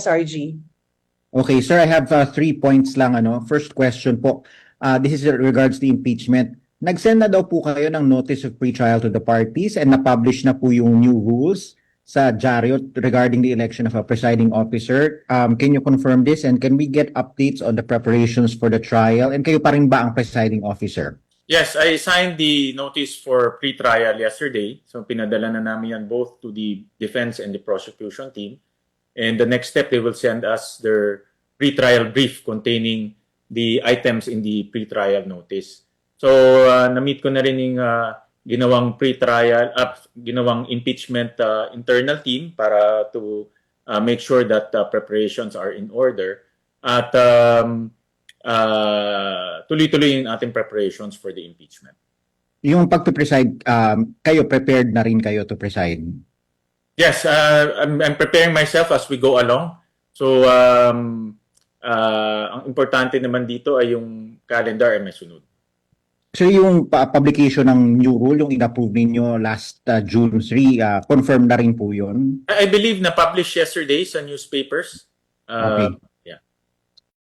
SRG. Okay, sir, I have 3 points lang. First question po, this is regards the impeachment. Nag-send na daw po kayo ng notice of pre-trial to the parties and na-publish na po yung new rules sa Diaryo regarding the election of a presiding officer. Can you confirm this and can we get updates on the preparations for the trial? And kayo pa rin ba ang presiding officer? Yes, I signed the notice for pre-trial yesterday. So pinadala na namin yan both to the defense and the prosecution team. And the next step, they will send us their pre-trial brief containing the items in the pre-trial notice. So na-meet ko na rin yung ginawang pre-trial, ginawang impeachment internal team para to make sure that preparations are in order. At tuloy-tuloy yung ating preparations for the impeachment. Yung pag-preside, kayo prepared na rin kayo to preside? Yes, I'm preparing myself as we go along. So, ang importante naman dito ay yung calendar ay may sunod. So yung publication ng new rule, yung in-approve ninyo last June 3, confirm na rin po yun? I believe na published yesterday sa newspapers. Okay.